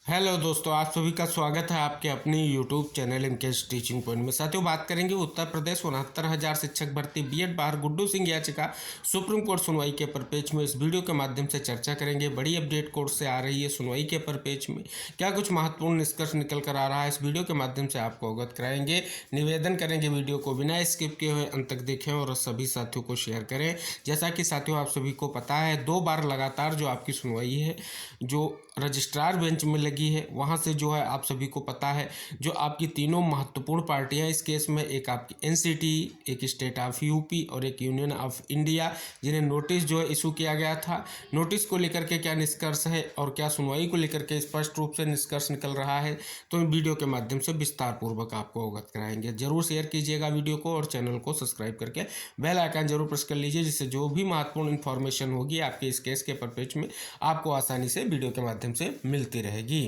Hello दोस्तों, आप सभी का स्वागत है आपके अपनी यूट्यूब चैनल इनकेश टीचिंग पॉइंट में। साथियों, बात करेंगे उत्तर प्रदेश 69,000 शिक्षक भर्ती बीएड बाहर गुड्डू सिंह याचिका सुप्रीम कोर्ट सुनवाई के परपेच में। इस वीडियो के माध्यम से चर्चा करेंगे। बड़ी अपडेट कोर्ट से आ रही है सुनवाई के परपेच में, क्या कुछ महत्वपूर्ण निष्कर्ष निकल कर आ रहा है, इस वीडियो के माध्यम से आपको अवगत कराएंगे। निवेदन करेंगे वीडियो को बिना स्किप किए हुए अंत तक देखें और सभी साथियों को शेयर करें। जैसा कि साथियों आप सभी को पता है, 2 बार लगातार जो आपकी सुनवाई है जो रजिस्ट्रार बेंच में लगी है, वहाँ से जो है आप सभी को पता है जो आपकी तीनों महत्वपूर्ण पार्टियां इस केस में, एक आपकी एनसीटी, एक स्टेट ऑफ यूपी और एक यूनियन ऑफ इंडिया, जिन्हें नोटिस जो है इशू किया गया था। नोटिस को लेकर के क्या निष्कर्ष है और क्या सुनवाई को लेकर के स्पष्ट रूप से निष्कर्ष निकल रहा है, तो वीडियो के माध्यम से विस्तार पूर्वक आपको अवगत कराएंगे। जरूर शेयर कीजिएगा वीडियो को और चैनल को सब्सक्राइब करके बेल आइकन जरूर प्रेस कर लीजिए, जिससे जो भी महत्वपूर्ण इन्फॉर्मेशन होगी आपके इस केस के परपेच में आपको आसानी से वीडियो के माध्यम से मिलती रहेगी।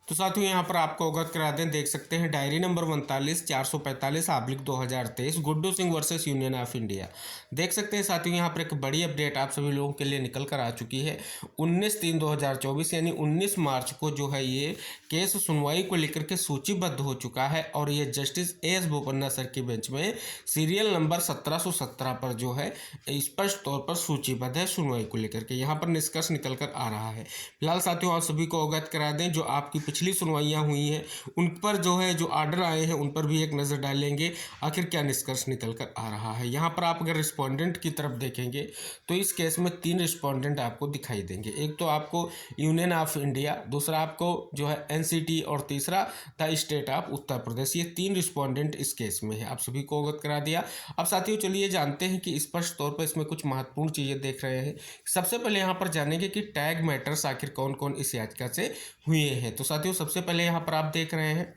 तो साथियों, यहाँ पर आपको अवगत करा दें, देख सकते हैं diary number 39,445/2023 Guddu Singh versus union of India. देख सकते हैं साथियों, यहाँ पर एक बड़ी अपडेट आप सभी लोगों के लिए निकल कर आ चुकी है। 19/3/2024 यानी 19 मार्च को जो है ये केस सुनवाई को लेकर के सूचीबद्ध हो चुका है और ये जस्टिस एस बोपन्ना सर की बेंच में सीरियल नंबर 1717 पर जो है स्पष्ट तौर पर सूचीबद्ध है सुनवाई को लेकर के। यहाँ पर निष्कर्ष निकल कर आ रहा है। फिलहाल साथियों, आप सभी को अवगत करा दें, जो आपकी पिछली सुनवाइयां हुई हैं उन पर जो है जो आर्डर आए हैं उन पर भी एक नज़र डालेंगे, आखिर क्या निष्कर्ष निकल कर आ रहा है। यहाँ पर आप अगर रिस्पोंडेंट की तरफ देखेंगे तो इस केस में 3 रिस्पोंडेंट आपको दिखाई देंगे। एक तो आपको यूनियन ऑफ इंडिया, दूसरा आपको जो है एनसीटी और तीसरा the state of Uttar Pradesh. ये 3 रिस्पोंडेंट इस केस में है। आप सभी को अवगत करा दिया। अब साथियों चलिए जानते हैं कि स्पष्ट तौर पर इसमें कुछ महत्वपूर्ण चीज़ें देख रहे हैं। सबसे पहले यहाँ पर जानेंगे कि टैग मैटर्स आखिर कौन कौन इस याचिका से हुए हैं। तो साथियों, सबसे पहले यहाँ पर आप देख रहे हैं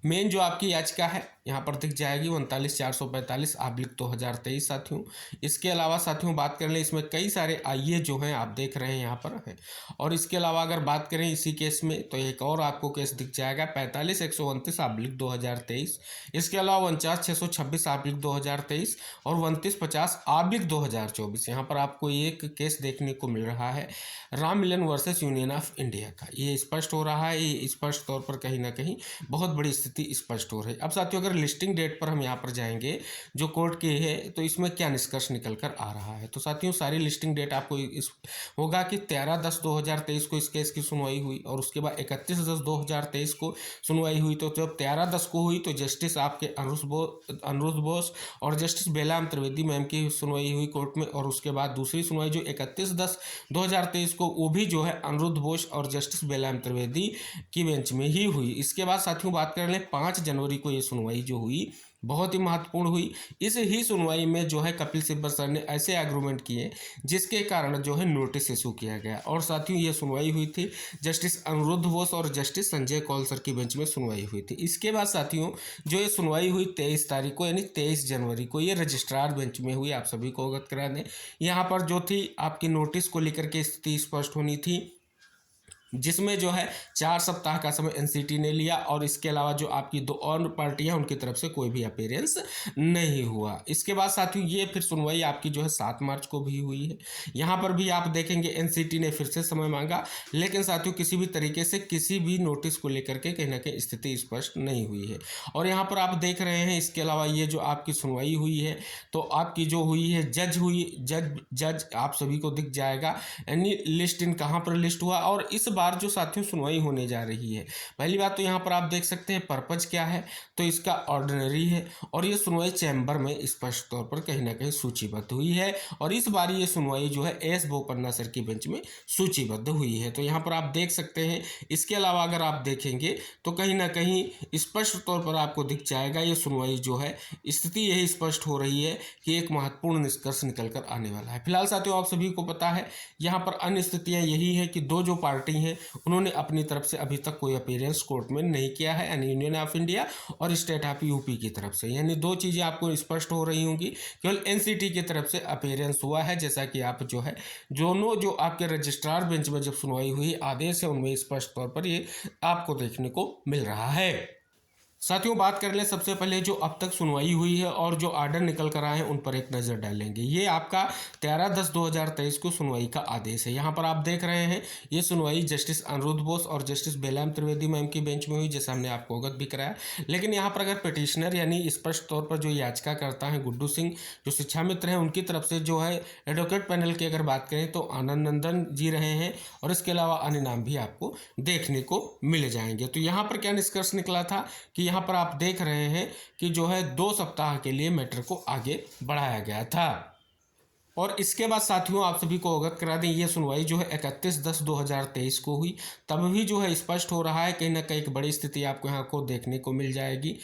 मेन जो आपकी याचिका है यहाँ पर दिख जाएगी 39,445/2023 साथियों। इसके अलावा साथियों बात कर लें, इसमें कई सारे आईए जो हैं आप देख रहे हैं यहाँ पर है। और इसके अलावा अगर बात करें इसी केस में तो एक और आपको केस दिख जाएगा 45,129/2023। इसके अलावा 49,626/2023 और 29,50/2024। यहाँ पर आपको एक केस देखने को मिल रहा है Ram Milan versus union of India का। ये स्पष्ट हो रहा है, ये स्पष्ट तौर पर कहीं ना कहीं बहुत बड़ी स्थिति स्पष्ट हो रही है। अब साथियों, अगर लिस्टिंग डेट पर हम यहाँ पर जाएंगे जो कोर्ट की है, तो इसमें क्या निष्कर्ष निकल कर आ रहा है। तो साथियों, सारी लिस्टिंग डेट आपको इस होगा कि 13/10/2023 को इस केस की सुनवाई हुई और उसके बाद 31/10/2023 को सुनवाई हुई। तो जब 13/10 को हुई तो जस्टिस आपके अनिरुद्ध बोस और जस्टिस बेलाम त्रिवेदी मैम की सुनवाई हुई कोर्ट में। और उसके बाद दूसरी सुनवाई जो 31/10/2023 को, वो भी जो है अनिरुद्ध बोस और जस्टिस बेलाम त्रिवेदी की बेंच में ही हुई। इसके बाद साथियों बात कर लें 5 जनवरी को ये सुनवाई जो हुई बहुत ही महत्वपूर्ण हुई। इस ही सुनवाई में जो है कपिल सिब्बल सर ने ऐसे आर्गूमेंट किए जिसके कारण जो है नोटिस इशू किया गया। और साथियों ये सुनवाई हुई थी जस्टिस अनिरुद्ध बोस और जस्टिस संजय कौल सर की बेंच में सुनवाई हुई थी। इसके बाद साथियों जो ये सुनवाई हुई 23 तारीख को यानी 23 जनवरी को, ये रजिस्ट्रार बेंच में हुई। आप सभी को अवगत करा दें, यहाँ पर जो थी आपकी नोटिस को लेकर के स्थिति स्पष्ट होनी थी, जिसमें जो है 4 सप्ताह का समय एनसीटी ने लिया और इसके अलावा जो आपकी 2 और पार्टियां उनकी तरफ से कोई भी अपीयरेंस नहीं हुआ। इसके बाद साथियों ये फिर सुनवाई आपकी जो है 7 मार्च को भी हुई है। यहाँ पर भी आप देखेंगे एनसीटी ने फिर से समय मांगा, लेकिन साथियों किसी भी तरीके से किसी भी नोटिस को लेकर के कहीं ना कहीं स्थिति स्पष्ट नहीं हुई है। और यहाँ पर आप देख रहे हैं इसके अलावा ये जो आपकी सुनवाई हुई है तो आपकी जो हुई है जज आप सभी को दिख जाएगा, यानी लिस्ट इन कहाँ पर लिस्ट हुआ। और इस बार जो साथियों सुनवाई होने जा रही है, पहली बात तो यहाँ पर आप देख सकते हैं पर्पज क्या है, तो इसका ऑर्डिनरी है और ये सुनवाई चैम्बर में स्पष्ट तौर पर कहीं ना कहीं सूचीबद्ध हुई है। और इस बार ये सुनवाई जो है एस बोपन्ना सर की बेंच में सूचीबद्ध हुई है। तो यहाँ पर आप देख सकते हैं। इसके अलावा अगर आप देखेंगे तो कहीं ना कहीं स्पष्ट तौर पर आपको दिख जाएगा ये सुनवाई जो है स्थिति यही स्पष्ट हो रही है कि एक महत्वपूर्ण निष्कर्ष निकल कर आने वाला है। फिलहाल साथियों आप सभी को पता है यहाँ पर अन्य स्थितियाँ यही है कि 2 जो पार्टी हैं उन्होंने अपनी तरफ से अभी तक कोई अपीयरेंस कोर्ट में नहीं किया है, यानी यूनियन ऑफ इंडिया और स्टेट ऑफ यूपी की तरफ से। यानी 2 चीज़ें आपको स्पष्ट हो रही होंगी। केवल एनसीटी की तरफ से अपीयरेंस हुआ है, जैसा कि आप जो है दोनों जो आपके रजिस्ट्रार बेंच में जब सुनवाई हुई आदेश है उनमें स्पष्ट तौर पर ये आपको देखने को मिल रहा है। साथियों बात कर लें सबसे पहले जो अब तक सुनवाई हुई है और जो आर्डर निकल कर आए हैं उन पर एक नज़र डालेंगे। ये आपका 13/10/2023 को सुनवाई का आदेश है। यहाँ पर आप देख रहे हैं ये सुनवाई जस्टिस अनिरुद्ध बोस और जस्टिस बेलाम त्रिवेदी मैम की बेंच में हुई, जैसा हमने आपको अवगत भी कराया। लेकिन यहाँ पर अगर पिटिशनर यानी स्पष्ट तौर पर जो याचिका करता है गुड्डू सिंह जो शिक्षा मित्र हैं उनकी तरफ से जो है एडवोकेट पैनल की अगर बात करें तो आनंद नंदन जी रहे हैं और इसके अलावा अन्य नाम भी आपको देखने को मिल जाएंगे। तो यहाँ पर क्या निष्कर्ष निकला था कि यहाँ पर आप देख रहे हैं कि जो है 2 सप्ताह के लिए मैटर को आगे बढ़ाया गया था। और इसके बाद साथियों आप सभी को अवगत करा दें ये सुनवाई जो है 31/10/2023 को हुई। तब भी जो है स्पष्ट हो रहा है कहीं ना कहीं एक बड़ी स्थिति आपको यहाँ को देखने को मिल जाएगी।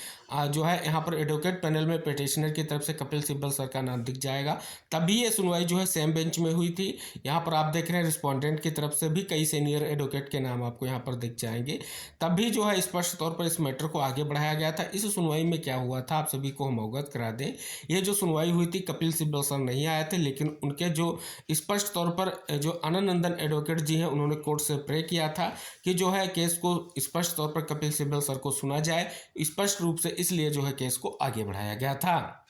जो है यहाँ पर एडवोकेट पैनल में पिटिशनर की तरफ से कपिल सिब्बल सर का नाम दिख जाएगा। तभी ये सुनवाई जो है सेम बेंच में हुई थी। यहाँ पर आप देख रहे हैं रिस्पोंडेंट की तरफ से भी कई सीनियर एडवोकेट के नाम आपको यहाँ पर दिख जाएंगे। तब भी जो है स्पष्ट तौर पर इस मैटर को आगे बढ़ाया गया था। इस सुनवाई में क्या हुआ था आप सभी को हम अवगत करा दें। ये जो सुनवाई हुई थी कपिल सिब्बल सर नहीं आए थे, लेकिन उनके जो स्पष्ट तौर पर जो आनंद नंदन एडवोकेट जी हैं उन्होंने कोर्ट से प्रे किया था कि जो है केस को स्पष्ट तौर पर कपिल सिब्बल सर को सुना जाए स्पष्ट रूप से, इसलिए जो है केस को आगे बढ़ाया गया था।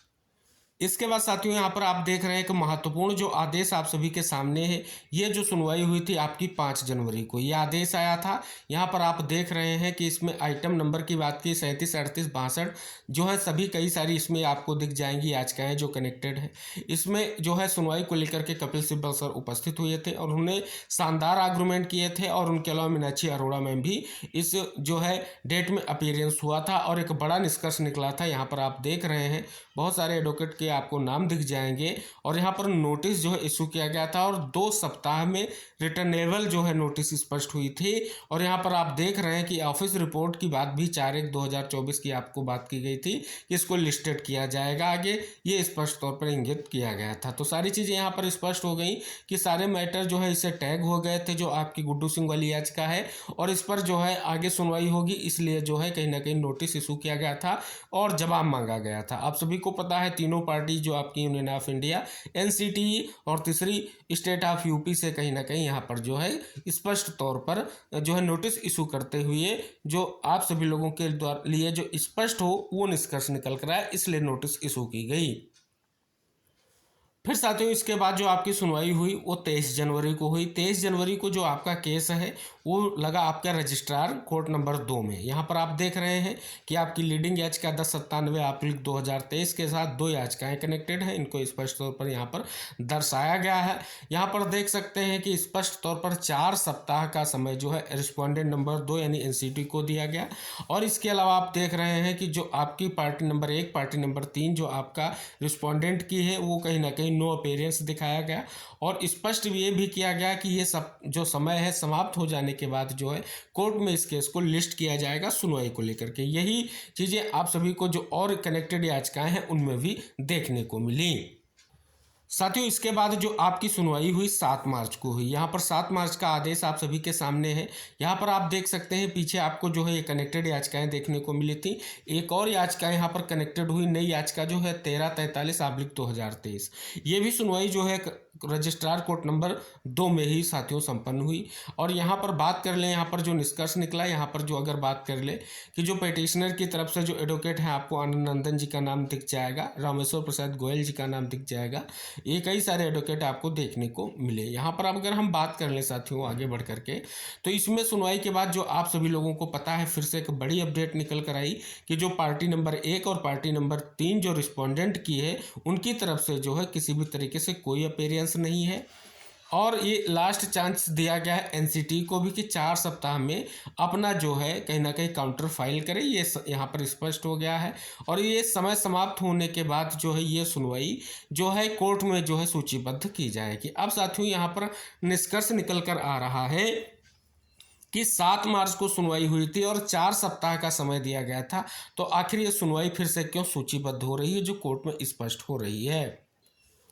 इसके बाद साथियों यहाँ पर आप देख रहे हैं कि महत्वपूर्ण जो आदेश आप सभी के सामने है। ये जो सुनवाई हुई थी आपकी 5 जनवरी को ये आदेश आया था। यहाँ पर आप देख रहे हैं कि इसमें आइटम नंबर की बात की 37, 38, 62 जो है सभी कई सारी इसमें आपको दिख जाएंगी याचिकाएं जो कनेक्टेड है। इसमें जो है सुनवाई को लेकर के कपिल सिब्बल सर उपस्थित हुए थे और उन्होंने शानदार आर्गूमेंट किए थे और उनके अलावा मीनाक्षी अरोड़ा में भी इस जो है डेट में अपीयरेंस हुआ था और एक बड़ा निष्कर्ष निकला था। यहाँ पर आप देख रहे हैं बहुत सारे एडवोकेट के आपको नाम दिख जाएंगे और यहाँ पर नोटिस जो है इशू किया गया था और 2 सप्ताह में रिटर्नेबल जो है नोटिस स्पष्ट हुई थी। और यहाँ पर आप देख रहे हैं कि ऑफिस रिपोर्ट की बात भी 4/1/2024 की आपको बात की गई थी कि इसको लिस्टेड किया जाएगा आगे, ये स्पष्ट तौर पर इंगित किया गया था। तो सारी चीज़ें यहाँ पर स्पष्ट हो गई कि सारे मैटर जो है इससे टैग हो गए थे जो आपकी गुड्डू सिंह वाली याचिका है और इस पर जो है आगे सुनवाई होगी, इसलिए जो है कहीं ना कहीं नोटिस इशू किया गया था और जवाब मांगा गया था। आप सभी को पता है तीनों पार्टी जो आपकी यूनियन ऑफ इंडिया, एनसीटीई और तीसरी स्टेट ऑफ यूपी से कहीं ना कहीं यहाँ पर जो है स्पष्ट तौर पर जो है नोटिस इशू करते हुए जो आप सभी लोगों के द्वारा लिए जो स्पष्ट हो वो निष्कर्ष निकल कर आया, इसलिए नोटिस इशू की गई। फिर साथियों इसके बाद जो आपकी सुनवाई हुई वो 23 जनवरी को हुई। 23 जनवरी को जो आपका केस है वो लगा आपका रजिस्ट्रार कोर्ट नंबर 2 में। यहाँ पर आप देख रहे हैं कि आपकी लीडिंग याचिका 10/97/2023 के साथ 2 याचिकाएं कनेक्टेड हैं। इनको स्पष्ट तौर पर यहाँ पर दर्शाया गया है। यहाँ पर देख सकते हैं कि स्पष्ट तौर पर 4 सप्ताह का समय जो है रिस्पोंडेंट नंबर 2 यानी एनसीटी को दिया गया। और इसके अलावा आप देख रहे हैं कि जो आपकी पार्टी नंबर 1, पार्टी नंबर 3 जो आपका रिस्पोंडेंट की है वो कहीं ना कहीं नो अपीयरेंस दिखाया गया और स्पष्ट ये भी किया गया कि ये सब जो समय है समाप्त हो जाने के बाद जो है कोर्ट में इस केस को लिस्ट किया जाएगा सुनवाई को लेकर के। यही चीज़ें आप सभी को जो और कनेक्टेड याचिकाएं हैं उनमें भी देखने को मिली। साथियों इसके बाद जो आपकी सुनवाई हुई 7 मार्च को हुई। यहाँ पर 7 मार्च का आदेश आप सभी के सामने है। यहाँ पर आप देख सकते हैं पीछे आपको जो है ये कनेक्टेड याचिकाएं देखने को मिली थी। एक और याचिका यहाँ पर कनेक्टेड हुई, नई याचिका जो है 1343/2023। ये भी सुनवाई जो है रजिस्ट्रार कोर्ट नंबर 2 में ही साथियों संपन्न हुई। और यहाँ पर बात कर लें, यहाँ पर जो निष्कर्ष निकला, यहाँ पर जो अगर बात कर ले कि जो पिटिशनर की तरफ से जो एडवोकेट हैं आपको आनंद नंदन जी का नाम दिख जाएगा, रामेश्वर प्रसाद गोयल जी का नाम दिख जाएगा, ये कई सारे एडवोकेट आपको देखने को मिले। यहाँ पर अगर हम बात कर लें साथियों आगे बढ़ करके तो इसमें सुनवाई के बाद जो आप सभी लोगों को पता है फिर से एक बड़ी अपडेट निकल कर आई कि जो पार्टी नंबर 1 और पार्टी नंबर 3 जो रिस्पोंडेंट की है उनकी तरफ से जो है किसी भी तरीके से कोई अपीयरेंस नहीं है। और ये लास्ट चांस दिया गया है एनसीटी को भी कि 4 सप्ताह में अपना जो है कहीं ना कहीं काउंटर फाइल करे, ये यहाँ पर स्पष्ट हो गया है। और ये समय समाप्त होने के बाद जो है ये सुनवाई जो है कोर्ट में जो है सूचीबद्ध की जाएगी। अब साथियों यहाँ पर निष्कर्ष निकल कर आ रहा है कि 7 मार्च को सुनवाई हुई थी और 4 सप्ताह का समय दिया गया था, तो आखिर ये सुनवाई फिर से क्यों सूचीबद्ध हो रही है जो कोर्ट में स्पष्ट हो रही है।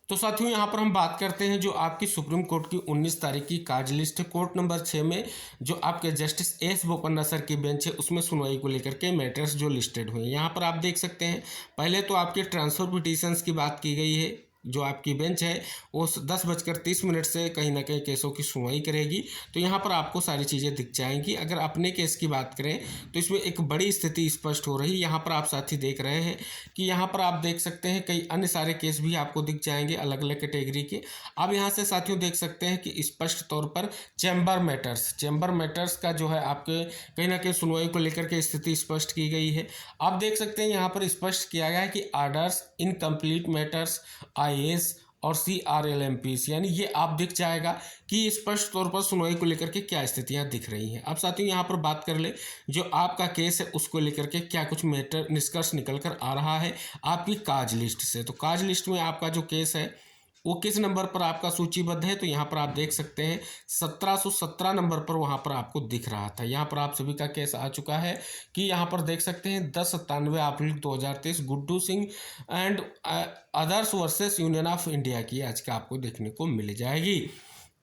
तो साथियों यहाँ पर हम बात करते हैं जो आपकी सुप्रीम कोर्ट की 19 तारीख की कार्य लिस्ट है। कोर्ट नंबर 6 में जो आपके जस्टिस एस बोपन्ना सर की बेंच है उसमें सुनवाई को लेकर के मैटर्स जो लिस्टेड हुए हैं। यहाँ पर आप देख सकते हैं पहले तो आपके ट्रांसफर पिटीशंस की बात की गई है जो आपकी बेंच है वो 10:30 से कहीं ना कहीं केसों की सुनवाई करेगी। तो यहाँ पर आपको सारी चीज़ें दिख जाएंगी। अगर अपने केस की बात करें तो इसमें एक बड़ी स्थिति स्पष्ट हो रही है। यहाँ पर आप साथी देख रहे हैं कि यहाँ पर आप देख सकते हैं कई अन्य सारे केस भी आपको दिख जाएंगे अलग अलग कैटेगरी के। आप यहाँ से साथियों देख सकते हैं कि स्पष्ट तौर पर चैम्बर मैटर्स का जो है आपके कहीं ना कहीं सुनवाई को लेकर के स्थिति स्पष्ट की गई है। आप देख सकते हैं यहाँ पर स्पष्ट किया गया है कि आर्डर्स इनकम्प्लीट मैटर्स IAS और CRLMPs, यानी ये आप दिख जाएगा कि स्पष्ट तौर पर सुनवाई को लेकर के क्या स्थितियां दिख रही हैं। अब साथियों यहाँ पर बात कर ले जो आपका केस है उसको लेकर के क्या कुछ मैटर निष्कर्ष निकल कर आ रहा है आपकी काज लिस्ट से। तो काज लिस्ट में आपका जो केस है वो किस नंबर पर आपका सूचीबद्ध है, तो यहाँ पर आप देख सकते हैं 1717 नंबर पर वहाँ पर आपको दिख रहा था। यहाँ पर आप सभी का केस आ चुका है कि यहाँ पर देख सकते हैं 10/97/2023 Guddu Singh and others versus union of India की आज का आपको देखने को मिल जाएगी।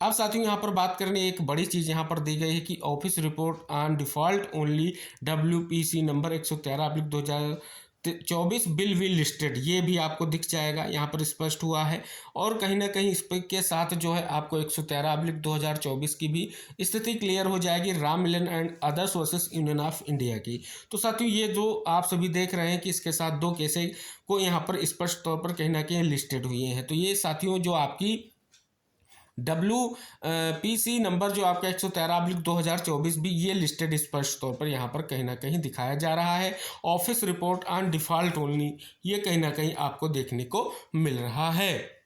अब साथियों यहाँ पर बात करने एक बड़ी चीज़ यहाँ पर दी गई है कि office report on default only WPC number 113/2024 bill will listed, ये भी आपको दिख जाएगा, यहाँ पर स्पष्ट हुआ है। और कहीं ना कहीं इस के साथ जो है आपको 113/2024 की भी स्थिति क्लियर हो जाएगी Ram Milan and others versus union of India की। तो साथियों ये जो आप सभी देख रहे हैं कि इसके साथ दो केसें को यहाँ पर स्पष्ट तौर पर कहीं ना कहीं लिस्टेड हुए हैं। तो ये साथियों जो आपकी WPC नंबर जो आपका 113/2024 भी ये लिस्टेड स्पष्ट तौर पर यहाँ पर कहीं ना कहीं दिखाया जा रहा है। Office report on default only ये कहीं ना कहीं आपको देखने को मिल रहा है।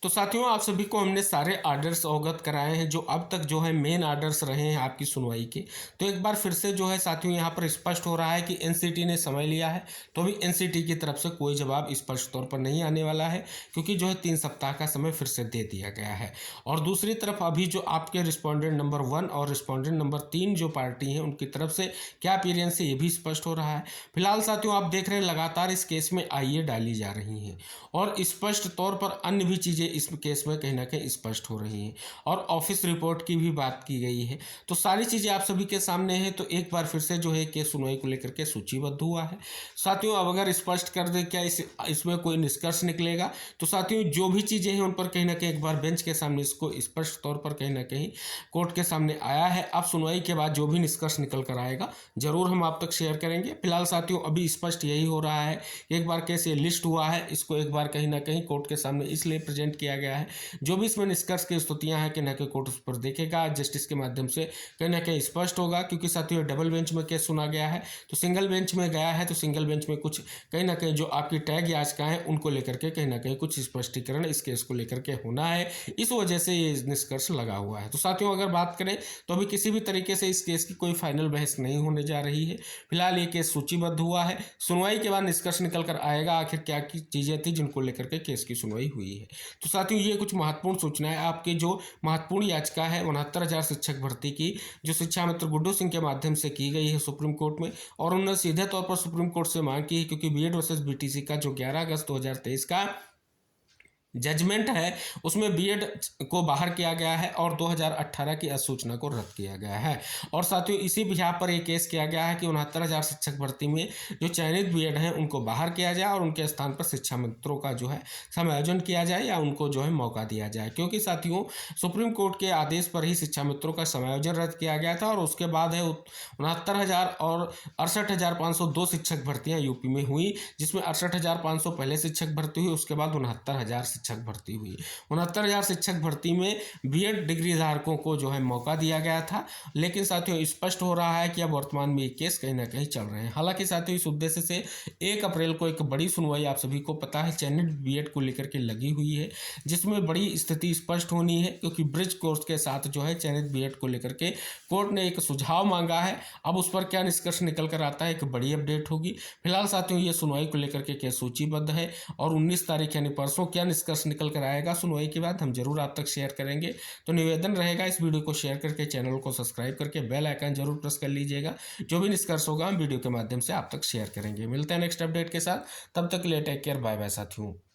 तो साथियों आप सभी को हमने सारे आर्डर्स अवगत कराए हैं जो अब तक जो है मेन आर्डर्स रहे हैं आपकी सुनवाई के। तो एक बार फिर से जो है साथियों यहाँ पर स्पष्ट हो रहा है कि NCT ने समय लिया है, तो अभी NCT की तरफ से कोई जवाब स्पष्ट तौर पर नहीं आने वाला है क्योंकि जो है 3 सप्ताह का समय फिर से दे दिया गया है। और दूसरी तरफ अभी जो आपके रिस्पॉन्डेंट नंबर 1 और रिस्पॉन्डेंट नंबर 3 जो पार्टी हैं उनकी तरफ से क्या अपीयरेंस है ये भी स्पष्ट हो रहा है। फिलहाल साथियों आप देख रहे हैं लगातार इस केस में IA डाली जा रही हैं और स्पष्ट तौर पर अन्य भी चीज़ें इस केस में कहीं ना कहीं स्पष्ट हो रही हैं और ऑफिस रिपोर्ट की भी बात की गई है। तो सारी चीज़ें आप सभी के सामने हैं। तो एक बार फिर से जो है केस सुनवाई को लेकर के सूचीबद्ध हुआ है। साथियों अब अगर स्पष्ट कर दे क्या इसमें कोई निष्कर्ष निकलेगा, तो साथियों जो भी चीज़ें हैं उन पर कहीं ना कहीं एक बार बेंच के सामने इसको स्पष्ट तौर पर कहीं ना कहीं कोर्ट के सामने आया है। अब सुनवाई के बाद जो भी निष्कर्ष निकल कर आएगा जरूर हम आप तक शेयर करेंगे। फिलहाल साथियों अभी स्पष्ट यही हो रहा है, एक बार कैसे लिस्ट हुआ है इसको एक बार कहीं ना कहीं कोर्ट के सामने इसलिए प्रेजेंट किया गया है। जो भी इसमें निष्कर्ष की स्तुतियां हैं कि न कि कोर्ट उस पर देखेगा, जस्टिस के माध्यम से कहीं ना कहीं स्पष्ट होगा। क्योंकि साथियों डबल बेंच में केस सुना गया है तो सिंगल बेंच में गया है, तो सिंगल बेंच में कुछ कहीं ना कहीं जो आपकी टैग याचिकाएं हैं उनको लेकर के कहीं ना कहीं कुछ स्पष्टीकरण इस केस को लेकर के होना है, इस वजह से ये निष्कर्ष लगा हुआ है। तो साथियों अगर बात करें तो अभी किसी भी तरीके से इस केस की कोई फाइनल बहस नहीं होने जा रही है। फिलहाल ये केस सूचीबद्ध हुआ है, सुनवाई के बाद निष्कर्ष निकल कर आएगा आखिर क्या की चीजें थी जिनको लेकर के केस की सुनवाई हुई है। तो साथियों ये कुछ महत्वपूर्ण सूचना है आपके जो महत्वपूर्ण याचिका है 69,000 शिक्षक भर्ती की जो शिक्षा मित्र गुड्डू सिंह के माध्यम से की गई है सुप्रीम कोर्ट में, और उन्होंने सीधे तौर पर सुप्रीम कोर्ट से मांग की है क्योंकि BEड वर्सेस BTC का जो 11 अगस्त 2023 का जजमेंट है उसमें BEड को बाहर किया गया है और 2018 की अधिसूचना को रद्द किया गया है। और साथियों इसी बिहार पर एक केस किया गया है कि 69,000 शिक्षक भर्ती में जो चयनित BEड हैं उनको बाहर किया जाए और उनके स्थान पर शिक्षा मित्रों का जो है समायोजन किया जाए या उनको जो है मौका दिया जाए। क्योंकि साथियों सुप्रीम कोर्ट के आदेश पर ही शिक्षा मित्रों का समायोजन रद्द किया गया था और उसके बाद है 69,000 और 68,502 शिक्षक भर्तियाँ यूपी में हुई, जिसमें 68,500 पहले शिक्षक भर्ती हुई, उसके बाद 69,000 शिक्षक भर्ती हुई। 69,000 शिक्षक भर्ती में BEड डिग्री धारकों को जो है मौका दिया गया था। लेकिन साथियों स्पष्ट हो रहा है कि अब वर्तमान में ये केस कहीं ना कहीं चल रहे हैं। हालांकि साथियों इस उद्देश्य से 1 अप्रैल को एक बड़ी सुनवाई आप सभी को पता है चयनित BEड को लेकर के लगी हुई है, जिसमें बड़ी स्थिति स्पष्ट होनी है क्योंकि ब्रिज कोर्स के साथ जो है चयनित BEड को लेकर के कोर्ट ने एक सुझाव मांगा है। अब उस पर क्या निष्कर्ष निकल कर आता है एक बड़ी अपडेट होगी। फिलहाल साथियों ये सुनवाई को लेकर के केस सूचीबद्ध है और 19 तारीख यानी परसों क्या निष्कर्ष निकल कर आएगा सुनवाई के बाद हम जरूर आप तक शेयर करेंगे। तो निवेदन रहेगा इस वीडियो को शेयर करके चैनल को सब्सक्राइब करके बेल आइकन जरूर प्रेस कर लीजिएगा। जो भी निष्कर्ष होगा हम वीडियो के माध्यम से आप तक शेयर करेंगे। मिलते हैं नेक्स्ट अपडेट के साथ, तब तक के लिए टेक केयर, बाय बाय साथियों।